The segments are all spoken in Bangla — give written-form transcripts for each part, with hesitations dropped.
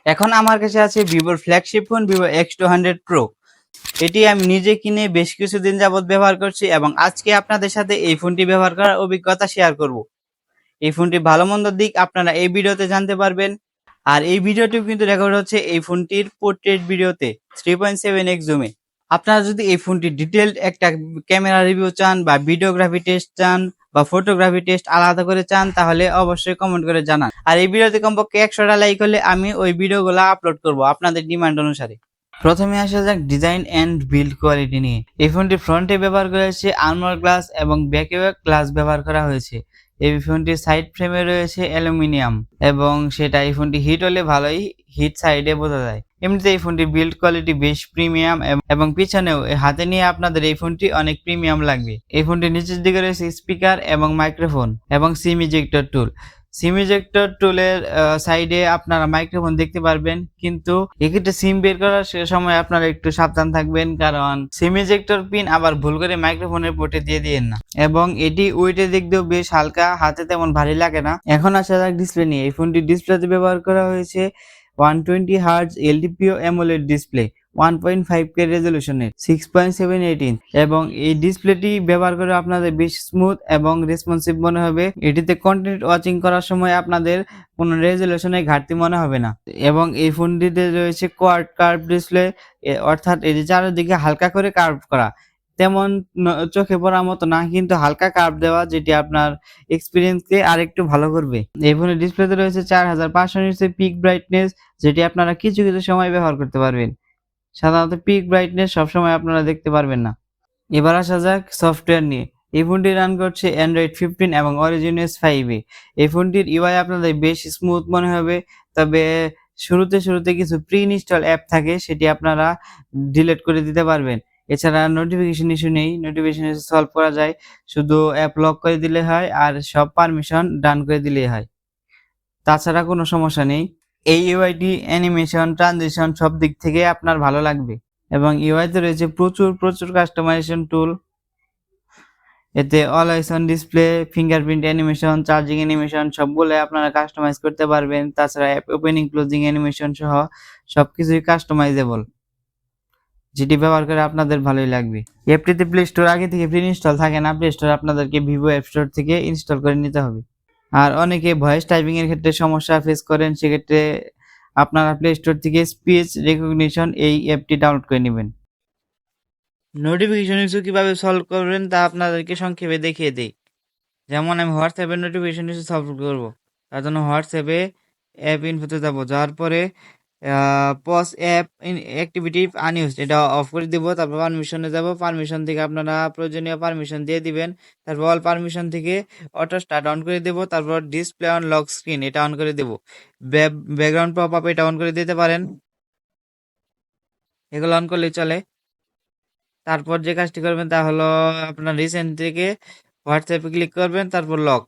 এখন আমার কাছে আছে ভিভোর flagship phone Vivo X200 Pro। এটি আমি নিজে কিনে বেশ কিছুদিন যাবত ব্যবহার করছি এবং আজকে আপনাদের সাথে এই ফোনটি ব্যবহার করার অভিজ্ঞতা শেয়ার করব। এই ফোনটি ভালো মন্দ দিক আপনারা এই ভিডিওতে জানতে পারবেন। আর এই ভিডিওটিও কিন্তু রেকর্ড হচ্ছে এই ফোনটির পোর্ট্রেট ভিডিওতে 3.7x জুমে। আপনারা যদি এই ফোনটি ডিটেইলড একটা ক্যামেরা রিভিউ চান বা ভিডিওগ্রাফি টেস্ট চান বা ফটোগ্রাফি টেস্ট আলাদা করে চান তাহলে অবশ্যই কমেন্ট করে জানান। আর এই ভিডিওতে কমপক্ষে 100টা লাইক হলে আমি ওই ভিডিওগুলো আপলোড করব আপনাদের ডিমান্ড অনুসারে। প্রথমে আসা যাক ডিজাইন এন্ড বিল্ড কোয়ালিটি নিয়ে। এই ফোনটি ফ্রন্টে ব্যবহার করা হয়েছে আর্মর গ্লাস এবং ব্যাকে গ্লাস ব্যবহার করা হয়েছে। এই ফোনটির সাইড ফ্রেমে রয়েছে অ্যালুমিনিয়াম এবং সেটা এই ফোনটি হিট হলে ভালোই হিট সাইডে বোঝা যায়। এমনিতে এই ফোনটির বিল্ড কোয়ালিটি বেশ প্রিমিয়াম এবং পিছনেও হাতে নিয়ে আপনাদের এই ফোনটি অনেক প্রিমিয়াম লাগবে। এই ফোনটির নিচের দিকে রয়েছে স্পিকার এবং মাইক্রোফোন এবং সিম ইজেক্টর টুল। সিম ইজেক্টর টুলের সাইডে আপনারা মাইক্রোফোন দেখতে পারবেন, কিন্তু এক্ষেত্রে সিম বের করার সময় আপনারা একটু সাবধান থাকবেন, কারণ সিম ইজেক্টর পিন আবার ভুল করে মাইক্রোফোনের পোর্টে দিয়ে দিয়েন না। এবং এটি ওয়েটের দিক দিয়েও বেশ হালকা, হাতে তেমন ভারী লাগে না। এখন আসা যাক ডিসপ্লে নিয়ে। এই ফোনটি ডিসপ্লেতে ব্যবহার করা হয়েছে 120 Hz LTPO AMOLED display 1.5K রেজলিউশনের 6.78 inch এবং এই ডিসপ্লেটি ব্যবহার করে আপনাদের বেশ স্মুথ এবং রেসপন্সিভ মনে হবে। এটিতে কন্টেন্ট ওয়াচিং করার সময় আপনাদের কোনো রেজলিউশনের ঘাটতি মনে হবে না। এবং এই ফোনটিতে রয়েছে কোয়াড কার্ভ ডিসপ্লে, অর্থাৎ এটি চারিদিকে হালকা করে কার্ভ করা, তেমন চোখে পড়ার মতো না, কিন্তু হালকা কার্ভ দেওয়া, যেটি আপনার এক্সপিরিয়েন্সকে আরেকটু ভালো করবে। এই ফোনের ডিসপ্লেতে রয়েছে 4500 নিটসের পিক ব্রাইটনেস, যেটি আপনারা কিছু কিছু সময় ব্যবহার করতে পারবেন। সাধারণত পিক ব্রাইটনেস সবসময় আপনারা দেখতে পারবেন না। এবার আসা যাক সফটওয়্যার নিয়ে। এই ফোনটি রান করছে অ্যান্ড্রয়েড 15 এবং অরিজিনস 5 এ। এই ফোনটির ইউআই আপনাদের বেশ স্মুথ মনে হবে, তবে শুরুতে কিছু প্রি ইনস্টল অ্যাপ থাকে, সেটি আপনারা ডিলিট করে দিতে পারবেন। এছাড়া নোটিফিকেশন ইস্যু নেই, নোটিফিকেশন ইস্যু সলভ করা যায়, শুধু অ্যাপ লক করে দিলে হয় আর সব পারমিশন ডান করে দিলেই হয়, তাছাড়া কোনো সমস্যা নেই। এই ইউআইটি অ্যানিমেশন ট্রানজিশন সব দিক থেকে আপনার ভালো লাগবে এবং ইউআইতে রয়েছে প্রচুর কাস্টমাইজেশন টুল। এতে always on display, fingerprint animation, charging animation সবগুলো আপনারা কাস্টমাইজ করতে পারবেন। তাছাড়া অ্যাপ ওপেনিং ক্লোজিং অ্যানিমেশন সহ সবকিছুই কাস্টমাইজেবল, যেটি ব্যবহার করে আপনাদের ভালোই লাগবে। অ্যাপটিতে প্লে স্টোর আগে থেকে প্রি ইনস্টল থাকে না, প্লে স্টোর আপনাদেরকে ভিভো অ্যাপ স্টোর থেকে ইনস্টল করে নিতে হবে। আর অনেকে ভয়েস টাইপিং এর ক্ষেত্রে সমস্যা ফেস করেন, সেক্ষেত্রে আপনারা প্লে স্টোর থেকে স্পিচ রেকগনিশন এই অ্যাপটি ডাউনলোড করে নেবেন। নোটিফিকেশন ইস্যু কিভাবে সলভ করবেন তা আপনাদেরকে সংক্ষেপে দেখিয়ে দেই। যেমন আমি হোয়াটসঅ্যাপের নোটিফিকেশন ইস্যু সলভ করব, তার জন্য হোয়াটসঅ্যাপে অ্যাপ ইনফোতে যাব, যাওয়ার পরে পজ অ্যাপ অ্যাক্টিভিটি আনইউজড এটা অফ করে দিব। তারপর পারমিশনে যাব, পারমিশন থেকে আপনারা প্রয়োজনীয় পারমিশন দিয়ে দিবেন। তারপর অল পারমিশন থেকে অটো স্টার্ট অন করে দেব। তারপর ডিসপ্লে অন লক স্ক্রিন এটা অন করে দেব। ব্যাকগ্রাউন্ড পপ আপ এটা অন করে দিতে পারেন, এগুলো অন করলেই চলে। তারপর যে কাজটি করবেন তা হলো আপনার রিসেন্ট থেকে হোয়াটসঅ্যাপে ক্লিক করবেন, তারপর লক।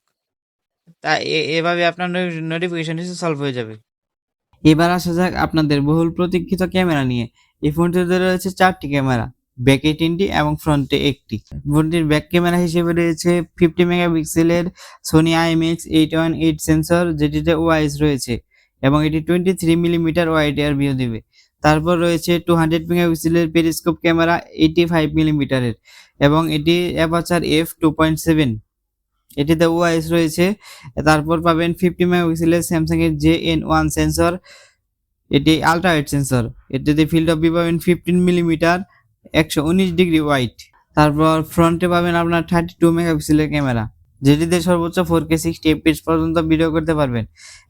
তা এভাবে আপনার নোটিফিকেশন ইস্যু সলভ হয়ে যাবে। এবার আসা যাক আপনাদের বহুল প্রতীক্ষিত ক্যামেরা নিয়ে। এই ফোনটিতে রয়েছে 4টি ক্যামেরা, ব্যাকে 3টি এবং ফ্রন্টে 1টি। ফোনটির ব্যাক ক্যামেরা হিসেবে রয়েছে 50 মেগাপিক্সেলের সোনি IMX818 সেন্সর, যেটিতে ওআইএস রয়েছে এবং এটি 23 মিলিমিটার ওয়াইড এর ভিউ দিবে। তারপর রয়েছে 200 মেগাপিক্সেলের পেরিস্কোপ ক্যামেরা 85 মিলিমিটারের এবং এটি অ্যাপারচার f2.7, এটিতে ওআইএস রয়েছে। তারপর পাবেন 50 মেগাপিক্সেলের স্যামসাং এর JN1 সেন্সর, এটি আলট্রা ওয়াইড সেন্সর, এটিতে ফিল্ড অফ ভিউ পাবেন 15 মিলিমিটার 119 ডিগ্রি ওয়াইড। তারপর ফ্রন্টে পাবেন আপনার 32 মেগাপিক্সেলের ক্যামেরা, যেটিতে সর্বোচ্চ 4K 60 fps পর্যন্ত ভিডিও করতে পারবেন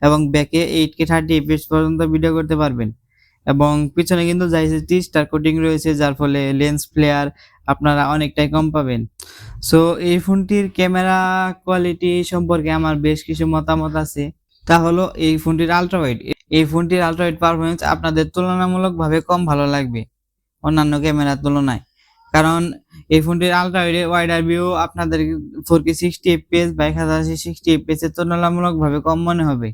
এবং ব্যাকে 8K 30 fps পর্যন্ত ভিডিও করতে পারবেন। এবং পিছনে কিন্তু জাইসি স্টার কোটিং রয়েছে, যার ফলে লেন্স ফ্লেয়ার আপনারা অনেকটাই কম পাবেন। সো এই ফোনটির ক্যামেরা কোয়ালিটি সম্পর্কে আমার বেশ কিছু মতামত আছে। তা হলো এই ফোনটির আলট্রা ওয়াইড, এই ফোনটির আলট্রা ওয়াইড পারফরমেন্স আপনাদের তুলনামূলকভাবে কম ভালো লাগবে অন্যান্য ক্যামেরার তুলনায়, কারণ এই ফোনটির আলট্রা ওয়াইড ভিউ আপনাদের 4K 60 fps বা 1060 fps এর তুলনামূলকভাবে কম মনে হবে,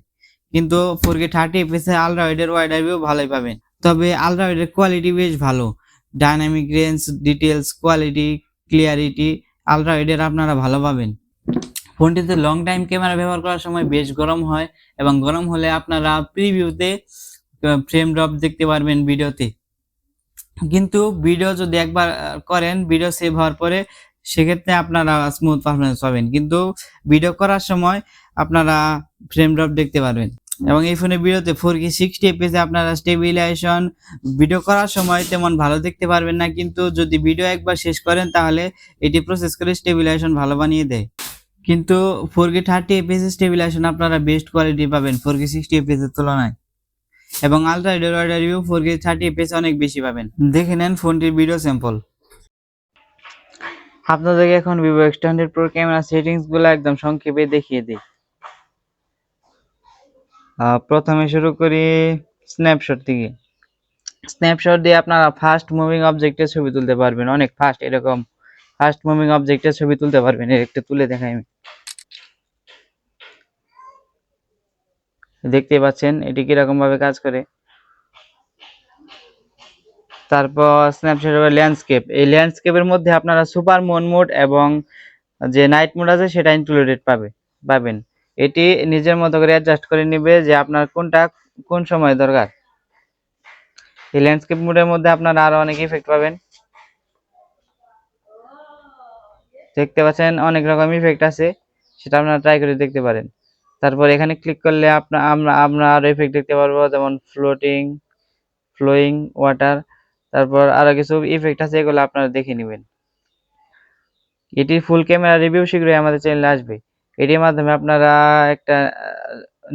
কিন্তু 4K 30 fps এর আলট্রা ওয়াইড ভিউ ভালোই পাবেন। তবে আলট্রা ওয়াইডের কোয়ালিটি বেশ ভালো, dynamic range, details, quality, clarity ultra ওয়াইডের আপনারা ভালো পাবেন। ফোনটিতে লং টাইম ক্যামেরা ব্যবহার করার সময় বেশ গরম হয় এবং গরম হলে আপনারা প্রিভিউতে ফ্রেম ড্রপ দেখতে পারবেন ভিডিওতে। কিন্তু ভিডিও যদি একবার করেন, ভিডিও সেভ হওয়ার পরে সেক্ষেত্রে আপনারা স্মুথ পারফরম্যান্স পাবেন, কিন্তু ভিডিও করার সময় আপনারা ফ্রেম ড্রপ দেখতে পারবেন। এবং এই ফোনের ভিডিওতে 4K 60 fps আপনারা স্টেবিলাইজেশন ভিডিও করার সময় তেমন ভালো দেখতে পারবেন না, কিন্তু যদি ভিডিও একবার শেষ করেন তাহলে এটি প্রসেস করে স্টেবিলাইজেশন ভালো বানিয়ে দেয়। কিন্তু 4K 30 fps স্টেবিলাইজেশন আপনারা বেস্ট কোয়ালিটি পাবেন 4K 60 fps এর তুলনায়, এবং ultra wide review 4K 30 fps অনেক বেশি পাবেন। দেখে নেন ফোনটির ভিডিও স্যাম্পল। আপনাদেরকে এখন Vivo X100 Pro camera settings গুলো একদম সংক্ষেপে দেখিয়ে দিই। প্রথমে শুরু করি স্ন্যাপশট থেকে। স্ন্যাপশট দিয়ে আপনারা ফাস্ট মুভিং অবজেক্টের ছবি তুলতে পারবেন, অনেক ফাস্ট, এরকম ফাস্ট মুভিং অবজেক্টের ছবি তুলতে পারবেন। একটা তুলে দেখাই আমি। দেখতে পাচ্ছেন এটি কিরকম ভাবে কাজ করে। তারপর স্ন্যাপশট ল্যান্ডস্কেপ, এই ল্যান্ডস্কেপের মধ্যে আপনারা সুপার মুন মোড এবং যে নাইট মোড আছে সেটা ইনক্লুডেড পাবেন। এটি নিজের মতো করে অ্যাডজাস্ট করে নেবে যে আপনার কোনটা কোন সময় দরকার। এই ল্যান্ডস্কেপ মোডের মধ্যে আপনারা আরো অনেক ইফেক্ট পাবেন। দেখতে পাচ্ছেন অনেক রকম ইফেক্ট আছে, সেটা আপনারা ট্রাই করে দেখতে পারেন। তারপর এখানে ক্লিক করলে আমরা আরো ইফেক্ট দেখতে পারবো, যেমন ফ্লোয়িং ওয়াটার। তারপর আরো কিছু ইফেক্ট আছে, এগুলো আপনারা দেখে নেবেন। এটির ফুল ক্যামেরা রিভিউ শীঘ্রই আমাদের চ্যানেলে আসবে। এটির মাধ্যমে আপনারা একটা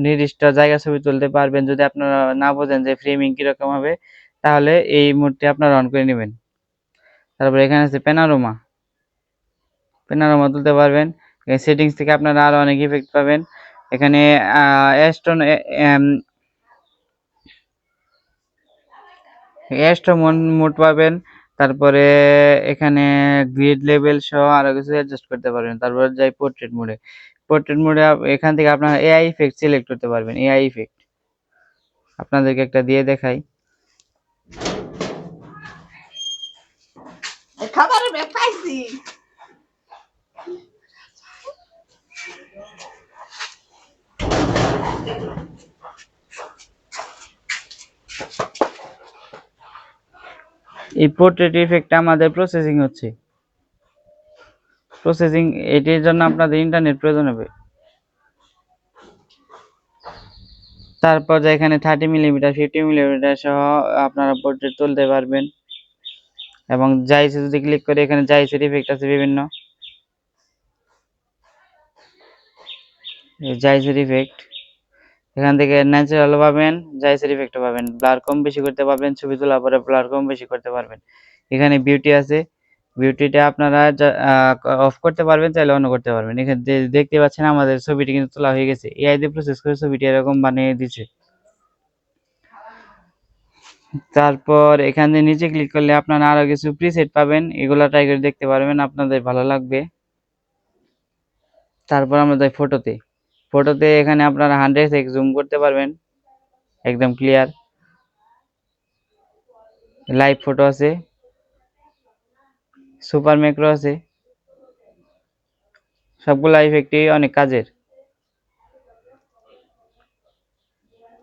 নির্দিষ্ট জায়গা ছবি তুলতে পারবেন। যদি আপনারা না বোঝেন যে ফ্রেমিং কিরকম হবে, তাহলে এই মোডটি আপনারা অন করে নেবেন। তারপর এখানে আছে প্যানোরামা তুলতে পারবেন। সেটিংস থেকে আপনারা আরো অনেক ইফেক্ট পাবেন। এখানে অ্যাস্ট্রো মোড পাবেন। তারপরে এখানে গ্রিড লেভেল সহ আরো কিছু অ্যাডজাস্ট করতে পারবেন। তারপর যাই পোর্ট্রেট মোডে এখান থেকে আপনারা এআই ইফেক্ট সিলেক্ট করতে পারবেন। এআই ইফেক্ট আপনাদেরকে একটা দিয়ে দেখাই। খাবারের পাইছি। এই পোর্ট্রেট ইফেক্টটা আমাদের প্রসেসিং হচ্ছে। এটির জন্য আপনাদের ইন্টারনেট প্রয়োজন হবে। তারপর এখানে 30mm 50mm সহ আপনারা পোর্ট্রেট তুলতে পারবেন। এবং জাইসে যদি ক্লিক করে, এখানে জাইসের ইফেক্ট আছে বিভিন্ন। জাইসের ইফেক্ট এখান থেকে ন্যাচারাল পাবেন, জাইসের ইফেক্ট পাবেন, ব্লার কম বেশি করতে পারবেন, ছবি তোলার পরে ব্লার কম বেশি করতে পারবেন। এখানে বিউটি আছে, বিউটিটা আপনারা অফ করতে পারবেন, চাইলে অন করতে পারবেন। এখানে দেখতে পাচ্ছেন আমাদের ছবিটি কিন্তু তোলা হয়ে গেছে, এআই দিয়ে প্রসেস করে ছবিটি এরকম বানিয়ে দিচ্ছে। তারপর এখানে নিচে ক্লিক করলে আপনারা আরো কিছু প্রিসেট পাবেন, এগুলা ট্রাই করে দেখতে পারবেন, আপনাদের ভালো লাগবে। তারপর আমরা যাই ফটোতে এখানে আপনারা 100x জুম করতে পারবেন, একদম ক্লিয়ার। লাইভ ফটো আছে, সুপার ম্যাক্রো আছে, সবগুলা ইফেক্টই অনেক কাজের।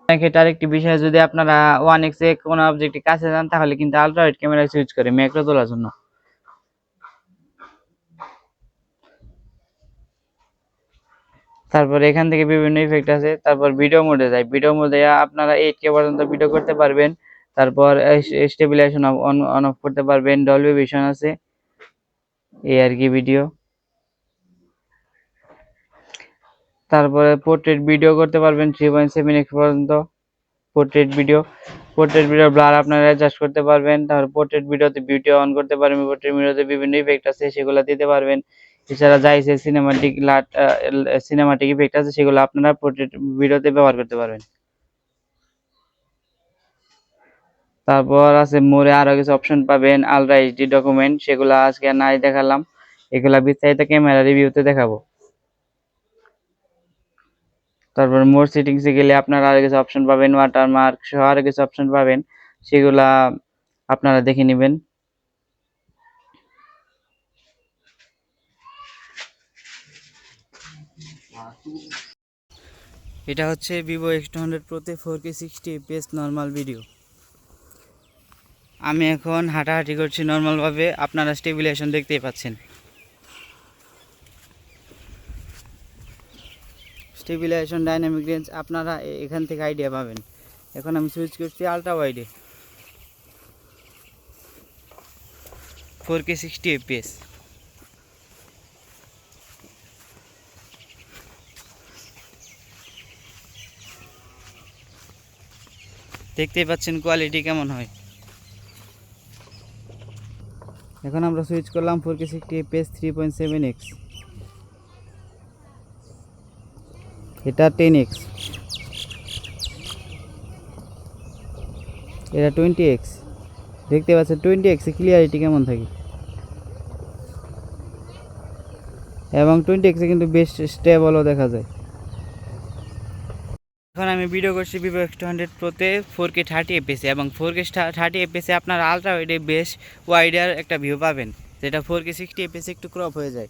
ক্ষেত্রে আরেকটি বিষয়, যদি আপনারা 1x এ কোনো অবজেক্টের কাছে যান তাহলে কিন্তু আলট্রা ওয়াইড ক্যামেরা সুইচ করে ম্যাক্রো তোলার জন্য। তারপর এখান থেকে বিভিন্ন ইফেক্ট আছে। তারপর ভিডিও মোডে যাই, ভিডিও মোডে আপনারা 8K পর্যন্ত ভিডিও করতে পারবেন। তারপর স্টেবিলাইজেশন অন অফ করতে পারবেন, ডলবি ভিশন আছে, এই আর কি ভিডিও। তারপরে পোর্ট্রেট ভিডিও করতে পারবেন 3.7x পর্যন্ত। পোর্ট্রেট ভিডিও ব্লার আপনারা অ্যাডজাস্ট করতে পারবেন। তারপর পোর্ট্রেট ভিডিওতে বিউটি অন করতে পারবেন। পোর্ট্রেট ভিডিওতে বিভিন্ন ইফেক্ট আছে, সেগুলো দিতে পারবেন। এছাড়া যাইছে সিনেমাটিক ইফেক্ট আছে, সেগুলো আপনারা পোর্ট্রেট ভিডিওতে ব্যবহার করতে পারবেন। তারপর আছে মোরে আরো কিছু অপশন পাবেন, আলট্রা এইচডি ডকুমেন্ট, সেগুলো আজকে নাই দেখালাম, এগুলা বিস্তারিত ক্যামেরা রিভিউতে দেখাবো। তারপর মোর সেটিংসে গেলে আপনারা আরো কিছু অপশন পাবেন, ওয়াটারমার্ক সহ আরো কিছু অপশন পাবেন, সেগুলা আপনারা দেখে নেবেন। এটা হচ্ছে Vivo X200 Proতে 4K 60 fps normal video. আমি এখন হাঁটাহাঁটি করছি নর্মালভাবে, আপনারা স্টেবিলাইজেশন দেখতেই পাচ্ছেন। স্টেবিলাইজেশন, ডাইনামিক রেঞ্জ আপনারা এখান থেকে আইডিয়া পাবেন। এখন আমি সুইচ করছি আলট্রা ওয়াইডে, 4K 60 fps। দেখতেই পাচ্ছেন কোয়ালিটি কেমন হয়। এখন আমরা সুইচ করলাম 4K 60 fps 3.7x, এটা 10x, এটা 20x। দেখতে পাচ্ছেন 20x এ ক্লিয়ারিটি কেমন থাকে, এবং 20x এ কিন্তু বেশ স্টেবলও দেখা যায়। এখন আমি ভিডিও করছি ভিভো X200 Proতে 4K 30 fps, এবং 4K 30 fps এ আপনারা আলট্রা ওয়াইডে বেশ ওয়াইডার একটা ভিউ পাবেন, যেটা 4K 60 fps একটু ক্রপ হয়ে যায়।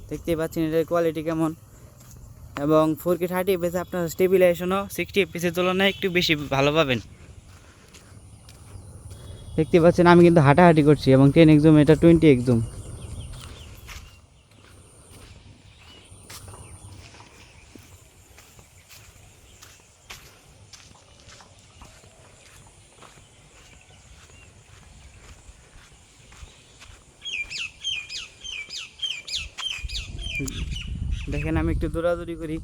দেখতেই পাচ্ছেন এটার কোয়ালিটি কেমন, এবং 4K 30 fps আপনারা স্টেবিলাইজেশনও 60 fps এর তুলনায় একটু বেশি ভালো পাবেন। দেখতে পাচ্ছেন আমি কিন্তু হাঁটাহাঁটি করছি, এবং 10x জুম, এটা 20x জুম। দেখেন আমি একটু দৌড়াদৌড়ি করি।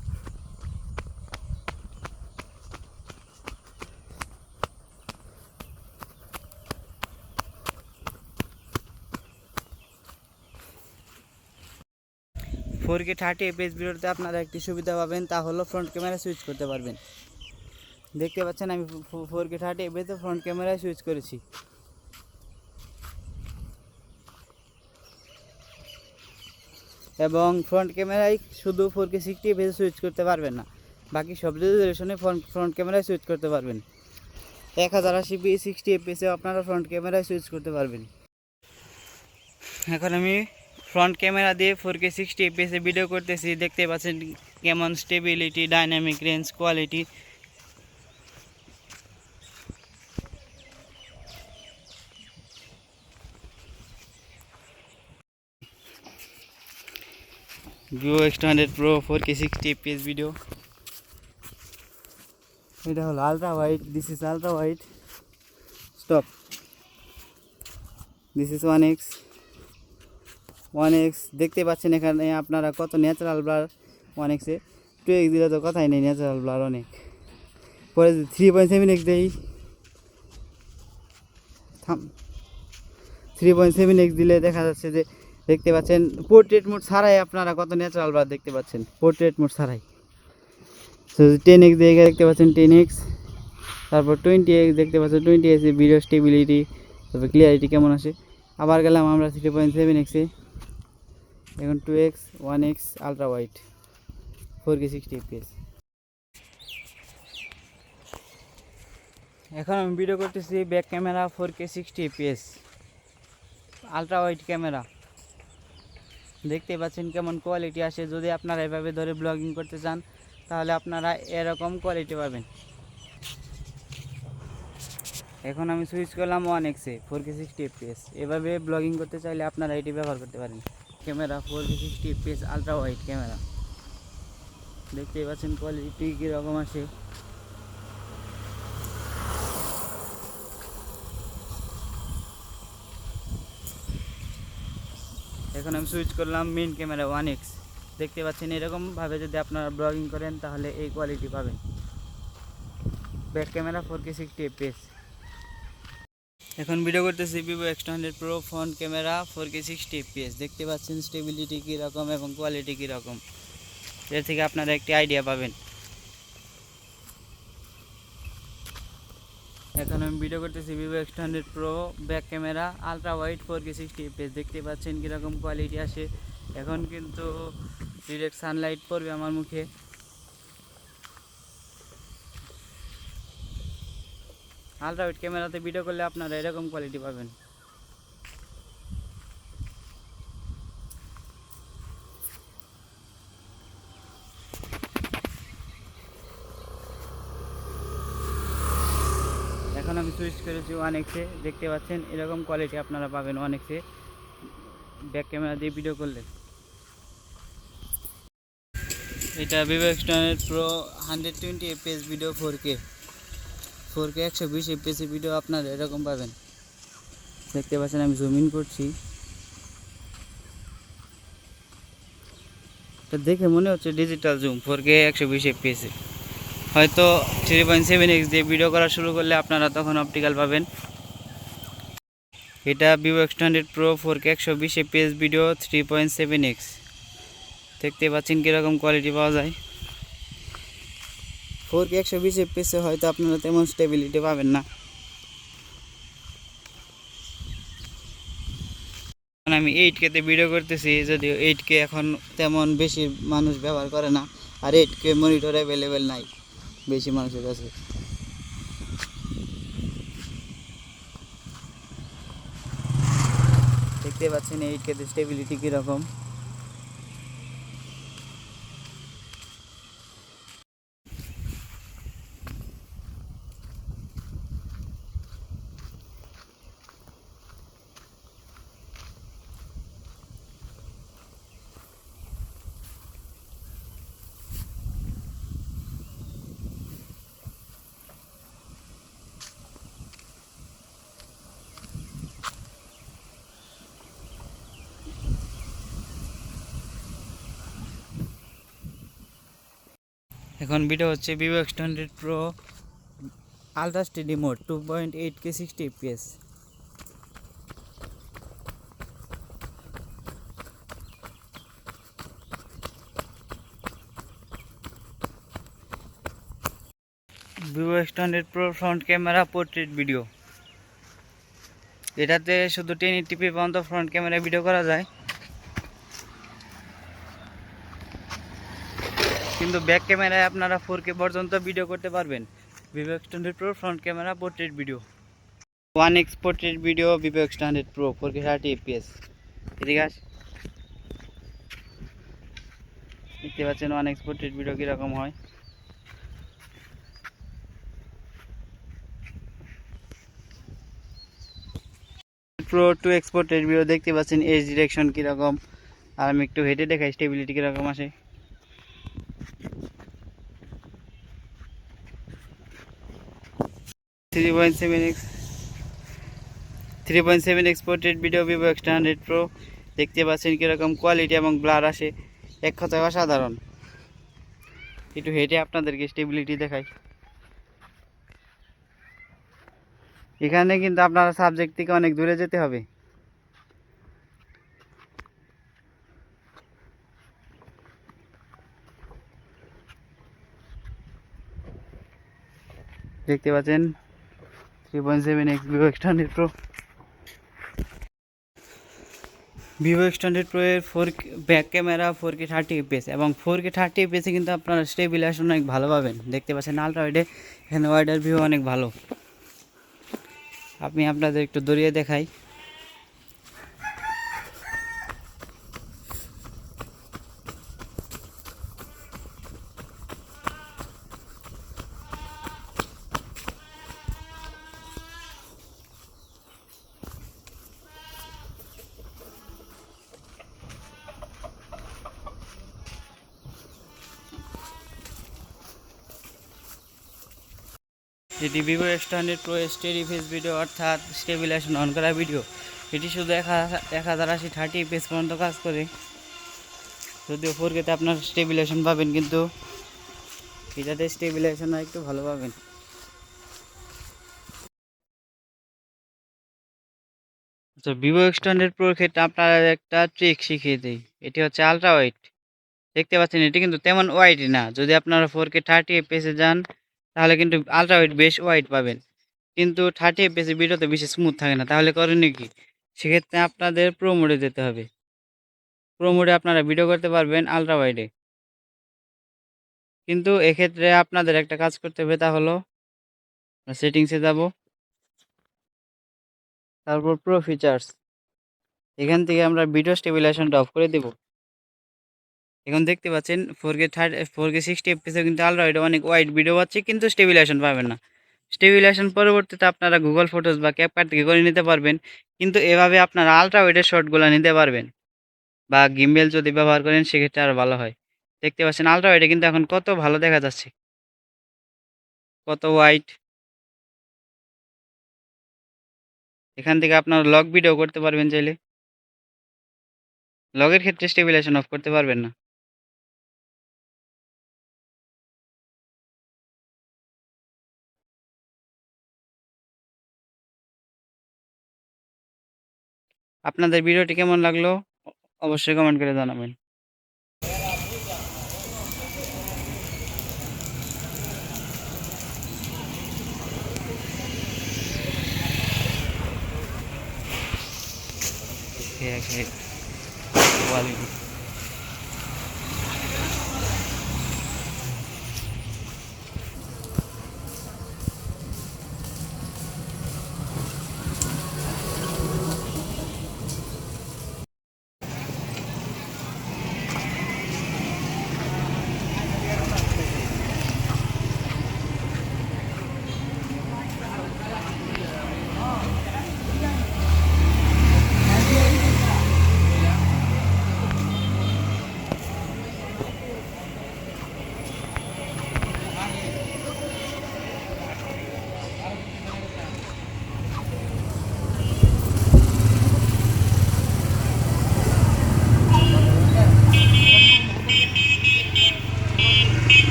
ফোর কে 30 fps ভিডিওতে আপনারা একটি সুবিধা পাবেন, তা হলো ফ্রন্ট ক্যামেরা সুইচ করতে পারবেন। দেখতে পাচ্ছেন আমি 4K 30 fps ফ্রন্ট ক্যামেরায় সুইচ করেছি। এবং ফ্রন্ট ক্যামেরায় শুধু 4K 60 fps সুইচ করতে পারবেন না, বাকি সব রেজুলেশনে ফ্রন্ট ক্যামেরায় সুইচ করতে পারবেন। 1080p 60 fps আপনারা ফ্রন্ট ক্যামেরায় সুইচ করতে পারবেন। এখন আমি ফ্রন্ট ক্যামেরা দিয়ে 4K 60 fps ভিডিও করতেছি। দেখতে পাচ্ছেন কেমন stability, dynamic range, quality. Vivo X200 Pro 4K 60 fps video. এটা হলো ultra wide, this is ultra wide, stop, this is 1x। দেখতে পাচ্ছেন এখানে আপনারা কত ন্যাচারাল ব্লার 1x এ। 2x দিলে তো কথাই নেই, ন্যাচারাল ব্লার অনেক। পরে 3.7x দেই, 3.7x দিলে দেখা যাচ্ছে যে দেখতে পাচ্ছেন পোর্ট্রেট মোড ছাড়াই আপনারা কত ন্যাচারাল ব্লার দেখতে পাচ্ছেন, পোর্ট্রেট মোড ছাড়াই। 10x দিয়ে দেখতে পাচ্ছেন 10x, তারপর 20x দেখতে পাচ্ছেন 20x এ ভিডিও স্টেবিলিটি, তারপর ক্লিয়ারিটি কেমন আসে। আবার গেলাম আমরা 3.7x এ, এখন 2x, 1x ultra wide, 4K 60 fps। এখন আমি ভিডিও করতেছি back camera 4K 60 fps ultra wide camera. দেখতে পাচ্ছেন কেমন কোয়ালিটি আসে। যদি আপনারা এভাবে ধরে ব্লগিং করতে চান তাহলে আপনারা এরকম কোয়ালিটি পাবেন। এখন আমি সুইচ করলাম 1x এ, 4K 60 fps। এভাবে ব্লগিং করতে চাইলে আপনারা এটি ব্যবহার করতে পারেন। Camera 4K 60 fps ultra wide camera. দেখতেই পাচ্ছেন কোয়ালিটি কীরকম আসে। এখন আমি সুইচ করলাম মেইন ক্যামেরা 1x। দেখতে পাচ্ছেন এরকমভাবে যদি আপনারা ব্লগিং করেন তাহলে এই কোয়ালিটি পাবেন। Back camera 4K 60 fps। এখন ভিডিও করতেছি Vivo X200 Pro front camera 4K 60 fps। দেখতে পাচ্ছেন স্টেবিলিটি কীরকম এবং কোয়ালিটি কীরকম, এর থেকে আপনারা একটি আইডিয়া পাবেন। এখন আমি ভিডিও করতেছি Vivo X200 Pro back camera ultra wide 4K 60 fps। দেখতে পাচ্ছেন কীরকম কোয়ালিটি আসে। এখন কিন্তু ডিরেক্ট সানলাইট পড়বে আমার মুখে। আলট্রা ওয়াইড ক্যামেরাতে ভিডিও করলে আপনারা এরকম কোয়ালিটি পাবেন। আমি সুইচ করেছি 1x-এ। দেখতে পাচ্ছেন এরকম কোয়ালিটি আপনারা পাবেন 1x-এ ব্যাক ক্যামেরা দিয়ে ভিডিও করলে। এটা Vivo X100 Pro 120 fps video 4K 120 fps video আপনারা এরকম পাবেন। দেখতে পাচ্ছেন আমি জুম ইন করছি, এটা দেখে মনে হচ্ছে ডিজিটাল জুম 4K 120 fps। হয়তো 3.7x দিয়ে ভিডিও করা শুরু করলে আপনারা তখন অপটিক্যাল পাবেন। এটা Vivo X100 Pro 4K 120 fps video 3.7x। দেখতে পাচ্ছেন কীরকম কোয়ালিটি পাওয়া যায়। 4K 120 fps হয়তো আপনারা তেমন স্টেবিলিটি পাবেন না। আমি 8K তে ভিডিও করতেছি, যদিও 8K এখন তেমন বেশি মানুষ ব্যবহার করে না, আর 8K মনিটর অ্যাভেলেবেল নাই বেশি মানুষের কাছে। দেখতে পাচ্ছেন 8K তে স্টেবিলিটি কীরকম। এখন ভিডিও হচ্ছে Vivo X100 Pro ultra steady mode 2.8K 60 fps। Vivo X100 Pro front camera portrait video, এটাতে শুধু 1080p পর্যন্ত ফ্রন্ট ক্যামেরায় ভিডিও করা যায়, কিন্তু ব্যাক ক্যামেরায় আপনারা 4K পর্যন্ত ভিডিও করতে পারবেন। Vivo X100 Pro front camera portrait video 1x portrait video Vivo X100 Pro 4K 30 fps। এদিকে আস, দেখতে পাচ্ছেন 1x পোর্ট্রেট ভিডিও কীরকম হয়। Pro 2x পোর্ট্রেট ভিডিও দেখতে পাচ্ছেন এজ ডিরেকশন কীরকম, আর আমি একটু হেঁটে দেখাই স্টেবিলিটি কীরকম আসে। 3.7x portrait video Vivo X100 Pro দেখতে পাচ্ছেন কীরকম কোয়ালিটি এবং ব্লার আসে, এক কথায় অসাধারণ। একটু হেঁটে আপনাদেরকে স্টেবিলিটি দেখাই। এখানে কিন্তু আপনারা সাবজেক্ট থেকে অনেক দূরে যেতে হবে। দেখতে পাচ্ছেন 3.7x Vivo X100 Pro। Vivo X100 Pro এর ব্যাক ক্যামেরা 4K 30 fps এবং 4K 30 fps কিন্তু আপনারা স্টেবিলাইজেশন অনেক ভালো পাবেন। দেখতে পাচ্ছেন আলট্রা ওয়াইডে, এখানে ওয়াইডার ভিউ অনেক ভালো। আমি আপনাদের একটু দূরিয়ে দেখাই। যেটি Vivo X100 Pro steady face video অর্থাৎ স্টেবিলাইজেশন অন করা ভিডিও, এটি শুধু 1080 30 fps পর্যন্ত কাজ করে। যদিও 4K তে আপনার স্টেবিলাইজেশন পাবেন, কিন্তু এটাতে স্টেবিলাইজেশন একটু ভালো পাবেন। আচ্ছা, ভিভো X100 Pro ক্ষেত্রে আপনারা একটা ট্রিক শিখিয়ে দিই। এটি হচ্ছে আলট্রা ওয়াইড। দেখতে পাচ্ছেন এটি কিন্তু তেমন ওয়াইড না। যদি আপনারা 4K 30 fps এ যান তাহলে কিন্তু আলট্রা ওয়াইড বেশ ওয়াইড পাবেন, কিন্তু 30 fps ভিডিওতে বেশি স্মুথ থাকে না। তাহলে করণীয় কি? সেক্ষেত্রে আপনাদের প্রো মোডে যেতে হবে। প্রো মোডে আপনারা ভিডিও করতে পারবেন আলট্রা ওয়াইডে, কিন্তু এক্ষেত্রে আপনাদের একটা কাজ করতে হবে, তা হলো সেটিংসে যাব, তারপর প্রো ফিচার্স, এখান থেকে আমরা ভিডিও স্টেবিলাইজেশনটা অফ করে দেব। এখন দেখতে পাচ্ছেন 4K 60 fps কিন্তু আলট্রা ওয়াইডে অনেক ওয়াইড ভিডিও পাচ্ছে, কিন্তু স্টেবিলাইজেশন পাবেন না। স্টেবিলাইজেশন পরবর্তীতে আপনারা গুগল ফটোস বা ক্যাপকাট থেকে করে নিতে পারবেন। কিন্তু এভাবে আপনারা আল্ট্রা ওয়াইডের শটগুলা নিতে পারবেন বা গিম্বেল যদি ব্যবহার করেন সেক্ষেত্রে আরো ভালো হয়। দেখতে পাচ্ছেন আল্ট্রা ওয়াইডে কিন্তু এখন কত ভালো দেখা যাচ্ছে। কত ওয়াইড। এখান থেকে আপনারা লগ ভিডিও করতে পারবেন চাইলে। লগের ক্ষেত্রে স্টেবিলাইজেশন অফ করতে পারবেন না। আপনাদের ভিডিওটি কেমন লাগলো অবশ্যই কমেন্ট করে জানাবেন। কোয়ালিটি।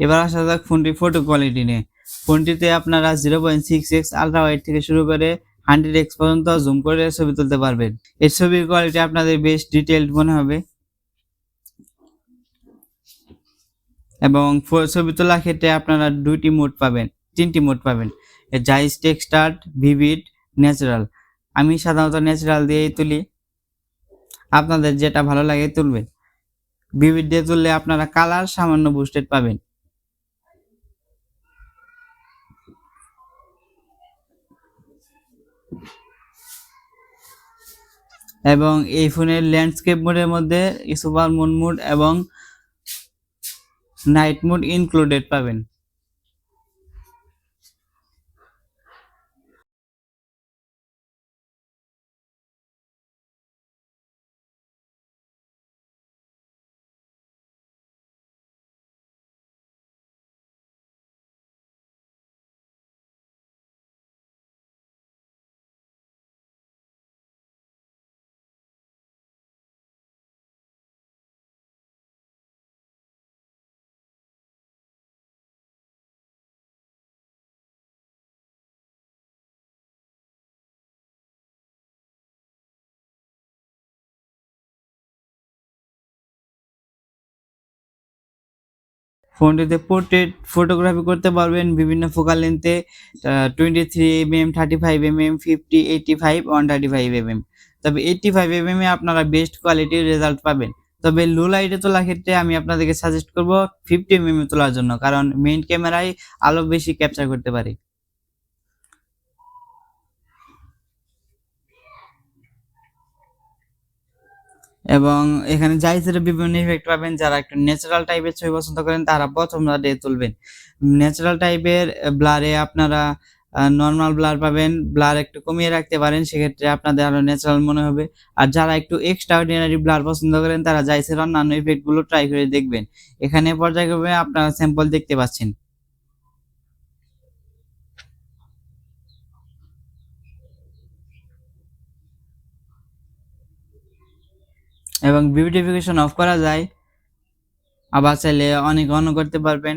এবার আসা যাক ফোনটি ফটো কোয়ালিটি নিয়ে। ফোনটিতে আপনারা 0.6x আলট্রা ওয়াইড থেকে শুরু করে 100x পর্যন্ত জুম করে ছবি তুলতে পারবেন। এর ছবির কোয়ালিটি আপনাদের বেশ ডিটেইলড মনে হবে এবং ছবি তোলার ক্ষেত্রে আপনারা তিনটি মোড পাবেন। জাইস টেক্সটার্ট, ভিভিড, ন্যাচারাল। আমি সাধারণত ন্যাচারাল দিয়েই তুলি, আপনাদের যেটা ভালো লাগে তুলবেন। ভিভিড দিয়ে তুললে আপনারা কালার সামান্য বুস্টেড পাবেন। এবং এই ফোনের ল্যান্ডস্কেপ মোডের মধ্যে সুপার মুন মোড এবং নাইট মোড ইনক্লুডেড পাবেন। ফোনটিতে পোর্ট্রেট ফটোগ্রাফি করতে পারবেন বিভিন্ন ফোকাল লেন্থে, 23mm, 35mm, 50, 85, 135mm। তবে 85mm এ আপনারা বেস্ট কোয়ালিটির রেজাল্ট পাবেন। তবে লো লাইটে তোলার ক্ষেত্রে আমি আপনাদেরকে সাজেস্ট করব 50mm তোলার জন্য, কারণ মেইন ক্যামেরায় আলো বেশি ক্যাপচার করতে পারে। এবং এখানে জাইসের বিভিন্ন ইফেক্ট পাবেন। যারা একটু ন্যাচারাল টাইপের ছবি পছন্দ করেন তারা প্রথম রাতে তুলবেন। ন্যাচারাল টাইপের ব্লারে আপনারা নরমাল ব্লার পাবেন, ব্লার একটু কমিয়ে রাখতে পারেন, সেক্ষেত্রে আপনাদের আরো ন্যাচারাল মনে হবে। আর যারা একটু এক্সট্রা অর্ডিনারি ব্লার পছন্দ করেন তারা জাইসের অন্যান্য ইফেক্ট গুলো ট্রাই করে দেখবেন। এখানে পর্যায়ক্রমে আপনারা স্যাম্পল দেখতে পাচ্ছেন। এবং বিউটিফিকেশন অফ করা যায়, আবার চাইলে অনেক অন করতে পারবেন।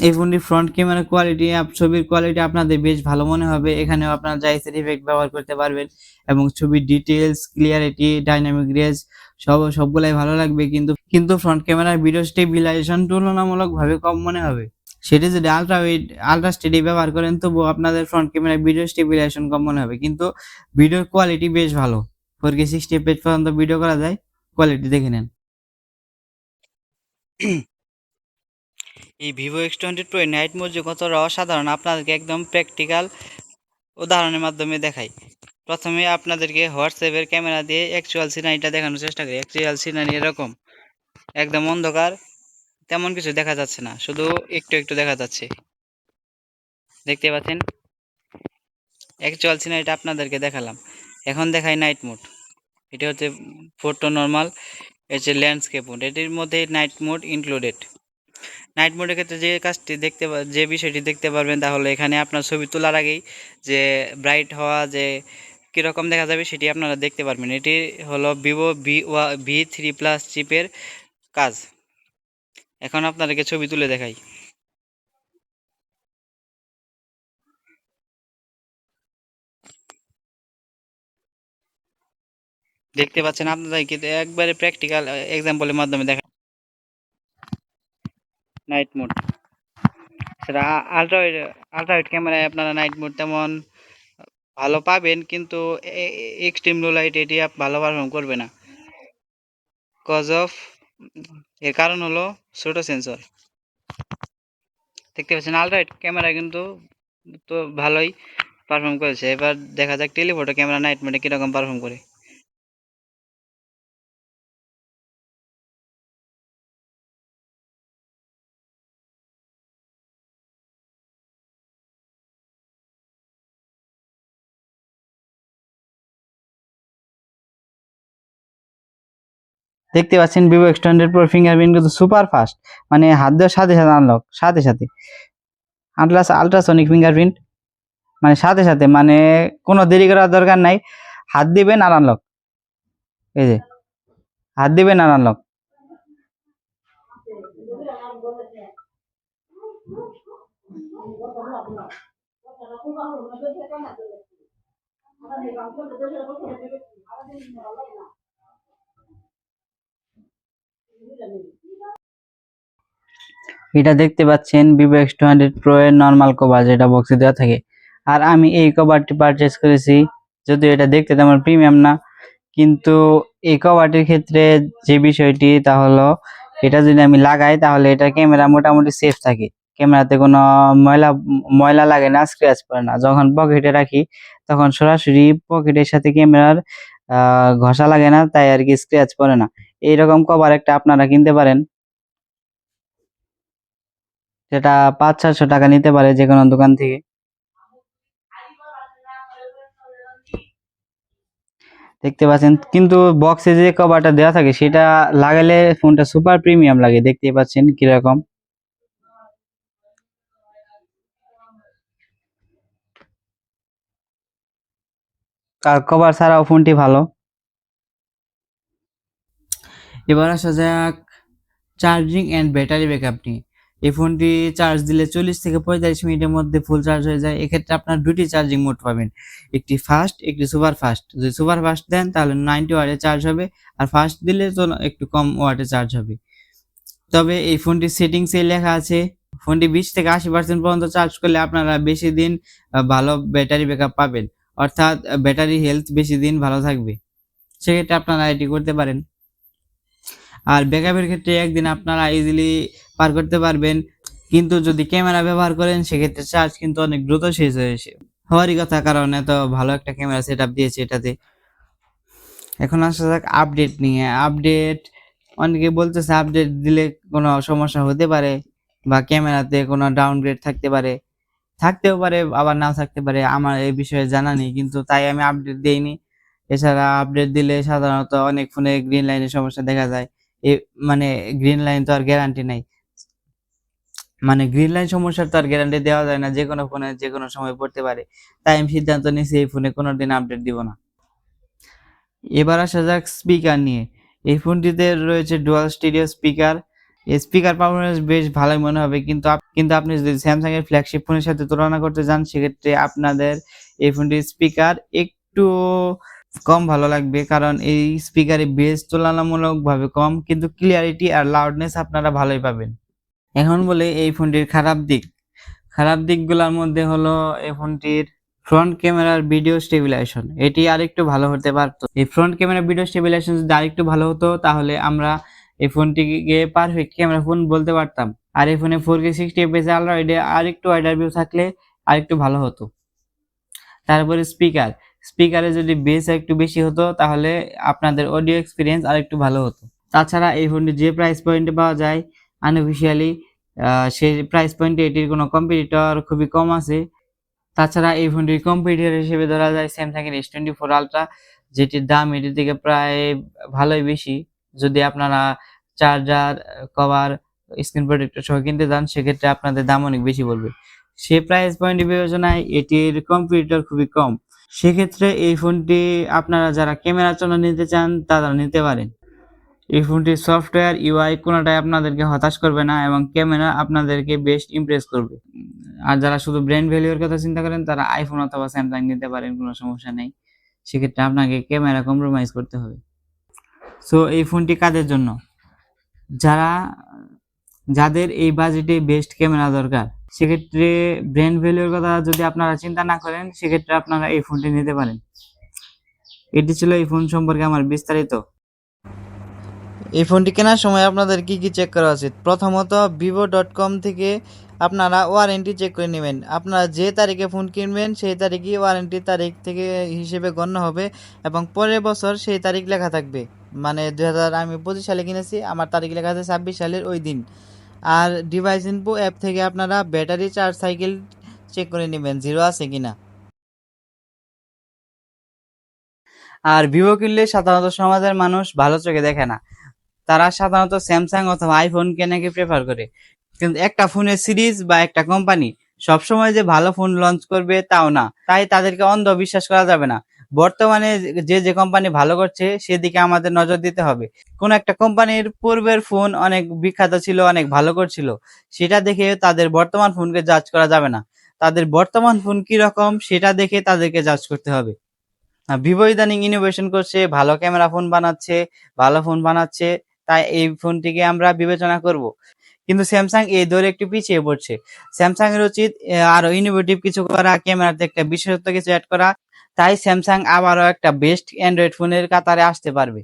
এই ফোনটির ফ্রন্ট ক্যামেরা কোয়ালিটি ছবির কোয়ালিটি আপনাদের বেশ ভালো মনে হবে। এখানেও আপনারা জাইসের ইফেক্ট ব্যবহার করতে পারবেন এবং ছবির ডিটেইলস, ক্লিয়ারিটি, ডাইনামিক রেঞ্জ সবগুলাই ভালো লাগবে। কিন্তু ফ্রন্ট ক্যামেরার ভিডিও স্টেবিলাইজেশন তুলনামূলকভাবে কম মনে হবে। সেটি যদি আল্ট্রা স্টেডি ব্যবহার করেন তবুও আপনাদের ফ্রন্ট ক্যামেরায় ভিডিও স্টেবিলাইজেশন কম মনে হবে, কিন্তু ভিডিওর কোয়ালিটি বেশ ভালো। 4K 60 fps পর্যন্ত ভিডিও করা যায়, কোয়ালিটি দেখে নেন। এই Vivo X20 Pro night mode যে কতটা অসাধারণ আপনাদেরকে একদম প্র্যাকটিক্যাল উদাহরণের মাধ্যমে দেখাই। প্রথমে আপনাদেরকে হোয়াটসঅ্যাপের ক্যামেরা দিয়ে অ্যাকচুয়াল সিনারিটা দেখানোর চেষ্টা করি। অ্যাকচুয়াল সিনারি এরকম, একদম অন্ধকার, তেমন কিছু দেখা যাচ্ছে না, শুধু একটু একটু দেখা যাচ্ছে। দেখতে পাচ্ছেন অ্যাকচুয়াল সিনারিটা আপনাদেরকে দেখালাম। এখন দেখাই নাইট মোড। এটা হচ্ছে ফটো নর্মাল, এটা হচ্ছে ল্যান্ডস্কেপ মোড। এটির মধ্যে নাইট মোড ইনক্লুডেড। নাইট মোডের ক্ষেত্রে যে বিষয়টি দেখতে পারবেন তাহলে এখানে আপনার ছবি তোলার আগেই যে ব্রাইট হওয়া, যে কীরকম দেখা যাবে সেটি আপনারা দেখতে পারবেন। এটি হলো ভিভো V3+ চিপের কাজ। এখন আপনাদেরকে ছবি তুলে দেখাই। দেখতে পাচ্ছেন আপনারা, কিন্তু একবারে প্র্যাকটিক্যাল এক্সাম্পলের মাধ্যমে দেখা। নাইট মোড সেটা আল্ট্রাওয়াইড ক্যামেরায় আপনারা নাইট মোড তেমন ভালো পাবেন, কিন্তু এক্সট্রিম লো লাইট এটি ভালো পারফর্ম করবে না। এর কারণ হলো ছোট সেন্সর। দেখতে পাচ্ছেন আল্ট্রাওয়াইড ক্যামেরা কিন্তু তো ভালোই পারফর্ম করেছে। এবার দেখা যাক টেলিফটো ক্যামেরা নাইট মোডে কীরকম পারফর্ম করে। দেখতে পাচ্ছেন ভিভো X20 Pro ফিঙ্গারপ্রিন্ট কিন্তু সুপার ফাস্ট, মানে হাত দেওয়ার সাথে সাথে আনলক, সাথে সাথে আল্ট্রাসনিক ফিঙ্গারপ্রিন্ট, মানে সাথে সাথে, মানে কোনো দেরি করার দরকার নাই। হাত দিবেন আর আনলক, এই যে হাত দিবেন আর আনলক। এটা দেখতে পাচ্ছেন ভিভো X20 Pro এর নর্মাল কভার, যেটা বক্সে দেওয়া থাকে। আর আমি এই কভারটি পারচেস করেছি, যদিও এটা দেখতে তেমন প্রিমিয়াম না, কিন্তু এই কভারটির ক্ষেত্রে যে বিষয়টি তা হলো, এটা যদি আমি লাগাই তাহলে এটা ক্যামেরা মোটামুটি সেফ থাকে। ক্যামেরাতে কোনো ময়লা লাগে না, স্ক্র্যাচ পড়ে না। যখন পকেটে রাখি তখন সরাসরি পকেটের সাথে ক্যামেরার ঘষা লাগে না, তাই আর কি স্ক্র্যাচ পড়ে না। এইরকম কভার একটা আপনারা কিনতে পারেন, যেটা 500-600 টাকা নিতে পারে যে কোনো দোকান থেকে। দেখতে পাচ্ছেন, কিন্তু বক্সে যে কভারটা দেওয়া থাকে সেটা লাগালে ফোনটা সুপার প্রিমিয়াম লাগে। দেখতে পাচ্ছেন কিরকম। কভার ছাড়াও ফোনটি ভালো। এবার আসা যাক চার্জিং অ্যান্ড ব্যাটারি ব্যাকআপ নিয়ে। এই ফোনটি চার্জ দিলে 40 থেকে 45 মিনিটের মধ্যে ফুল চার্জ হয়ে যায়। এক্ষেত্রে আপনার দুটি চার্জিং মোড পাবেন, একটি ফাস্ট, একটি সুপার ফাস্ট। যদি সুপার ফাস্ট দেন তাহলে 90 ওয়াটে চার্জ হবে, আর ফাস্ট দিলে তো একটু কম ওয়াটে চার্জ হবে। তবে এই ফোনটির সেটিংসে লেখা আছে ফোনটি 20 থেকে 80% পর্যন্ত চার্জ করলে আপনারা বেশি দিন ভালো ব্যাটারি ব্যাকআপ পাবেন, অর্থাৎ ব্যাটারি হেলথ বেশি দিন ভালো থাকবে। সেক্ষেত্রে আপনারা এটি করতে পারেন। আর ব্যাকআপের ক্ষেত্রে একদিন আপনারা ইজিলি পার করতে পারবেন, কিন্তু যদি ক্যামেরা ব্যবহার করেন সেক্ষেত্রে চার্জ কিন্তু অনেক দ্রুত শেষ হওয়ারই কথা, কারণ এত ভালো একটা ক্যামেরা সেটআপ দিয়েছে এটাতে। এখন আসা যাক আপডেট নিয়ে। আপডেট, অনেকে বলতেছে আপডেট দিলে কোনো সমস্যা হতে পারে বা ক্যামেরাতে কোনো ডাউনগ্রেড থাকতে পারে, থাকতেও পারে আবার নাও থাকতে পারে। আমার এই বিষয়ে জানা নেই, কিন্তু তাই আমি আপডেট দেইনি। এছাড়া আপডেট দিলে সাধারণত অনেক ফোনে গ্রিন লাইনের সমস্যা দেখা যায়। মানে গ্রিন লাইন তো আর গ্যারান্টি নাই, মানে গ্রিন লাইন সমস্যার তো আর গ্যারান্টি দেওয়া যায় না, যে কোনো ফোনে যে কোনো সময় পড়তে পারে। তাই আমি সিদ্ধান্ত নিয়েছি এই ফোনে কোনোদিন আপডেট দিব না। এবার আসা যাক স্পিকার নিয়ে। এই ফোনটিতে রয়েছে dual stereo speaker, speaker performance বেশ ভালোই মনে হবে, কিন্তু আপনি যদি স্যামসাং এর ফ্ল্যাগশিপ ফোনের সাথে তুলনা করতে যান সেক্ষেত্রে আপনাদের এই ফোনটির স্পিকার একটু কম ভালো লাগবে, কারণ এই স্পিকারে বেস তুলনামূলকভাবে কম, কিন্তু ক্লিয়ারিটি আর লাউডনেস আপনারা ভালোই পাবেন। এখন বলে এই ফোনটির খারাপ দিকগুলোর মধ্যে হলো এই ফোনটির ফ্রন্ট ক্যামেরার ভিডিও স্টেবিলাইজেশন, এটি আরেকটু ভালো হতে পারতো। এই ফ্রন্ট ক্যামেরা ভিডিও স্টেবিলাইজেশন যদি আরেকটু ভালো হতো তাহলে আমরা এই ফোনটিকে পারফেক্ট ক্যামেরা ফোন বলতে পারতাম। আর এই ফোনে 4K 60 fps আলট্রা ওয়াইডে আরেকটু ওয়াইডার ভিউ থাকলে আরেকটু ভালো হতো। তারপরে স্পিকারে যদি বেস একটু বেশি হতো তাহলে আপনাদের অডিও এক্সপিরিয়েন্স আরেকটু ভালো হতো। তাছাড়া এই ফোনটি যে প্রাইস পয়েন্টে পাওয়া যায় আনঅফিসিয়ালি, সেই প্রাইস পয়েন্টে এটির কোনো কম্পিটিটর খুবই কম আছে। তাছাড়া এই ফোনটির কম্পিটিটর হিসেবে ধরা যায় স্যামসাং এর S24 আলট্রা, যেটির দাম এটির থেকে প্রায় ভালোই বেশি। যদি আপনারা চার্জার, কভার, স্ক্রিন প্রোটেক্টর সহ কিনতে যান সেক্ষেত্রে আপনাদের দাম অনেক বেশি পড়বে। সে প্রাইস পয়েন্টের বিবেচনায় এটির কম্পিটিটর খুবই কম। সেক্ষেত্রে এই ফোনটি আপনারা যারা ক্যামেরার জন্য নিতে চান তারা নিতে পারেন। এই ফোনটির সফটওয়্যার UI কোনোটাই আপনাদেরকে হতাশ করবে না এবং ক্যামেরা আপনাদেরকে বেস্ট ইমপ্রেস করবে। আর যারা শুধু ব্র্যান্ড ভ্যালুর কথা চিন্তা করেন তারা আইফোন অথবা স্যামসাং নিতে পারেন, কোনো সমস্যা নেই। সেক্ষেত্রে আপনাকে ক্যামেরা কম্প্রোমাইজ করতে হবে। সো এই ফোনটি কাদের জন্য? যাদের এই বাজেটে বেস্ট ক্যামেরা দরকার, সেক্ষেত্রে ব্র্যান্ড ভ্যালুর কথা যদি আপনারা চিন্তা না করেন সেক্ষেত্রে আপনারা এই ফোনটি নিতে পারেন। এটি ছিল এই ফোন সম্পর্কে আমার বিস্তারিত। এই ফোনটি কেনার সময় আপনাদের কি চেক করা উচিত? প্রথমত vivo.com থেকে আপনারা ওয়ারেন্টি চেক করে নেবেন। আপনারা যে তারিখে ফোন কিনবেন সেই তারিখই ওয়ারেন্টি তারিখ থেকে হিসেবে গণ্য হবে এবং পরের বছর সেই তারিখ লেখা থাকবে। মানে আমি 25 সালে কিনেছি, আমার তারিখ লেখা আছে 26 সালের ওই দিন। আর ডিভাইস ইনফো অ্যাপ থেকে আপনারা ব্যাটারি চার্জ সাইকেল চেক করে নেবেন জিরো আছে কিনা। আর ভিভো কিনলে সাধারণত সমাজের মানুষ ভালো চোখে দেখে না, তারা সাধারণত স্যামসাং অথবা আইফোন কেনাকে প্রেফার করে। কিন্তু একটা ফোনের সিরিজ বা একটা কোম্পানি সবসময় যে ভালো ফোন লঞ্চ করবে তাও না, তাই তাদেরকে অন্ধ বিশ্বাস করা যাবে না। বর্তমানে যে কোম্পানি ভালো করছে সেদিকে আমাদের নজর দিতে হবে। কোন একটা কোম্পানির পূর্বের ফোন অনেক বিখ্যাত ছিল, অনেক ভালো করছিল, সেটা দেখে তাদের বর্তমান ফোনকে জাজ করা যাবে না। তাদের বর্তমান ফোন কি রকম সেটা দেখে তাদেরকে জাজ করতে হবে। ভিভো ইদানিং ইনোভেশন করছে, ভালো ক্যামেরা ফোন বানাচ্ছে, তাই এই ফোনটিকে আমরা বিবেচনা করব। কিন্তু স্যামসাং এই দৌড়ে একটু পিছিয়ে পড়ছে। স্যামসাং এর উচিত আরো ইনোভেটিভ কিছু করা, ক্যামেরাতে একটা বিশেষত্ব কিছু অ্যাড করা, তাই স্যামসাং আবারও একটা বেস্ট অ্যান্ড্রয়েড ফোনের কাতারে আসতে পারবে।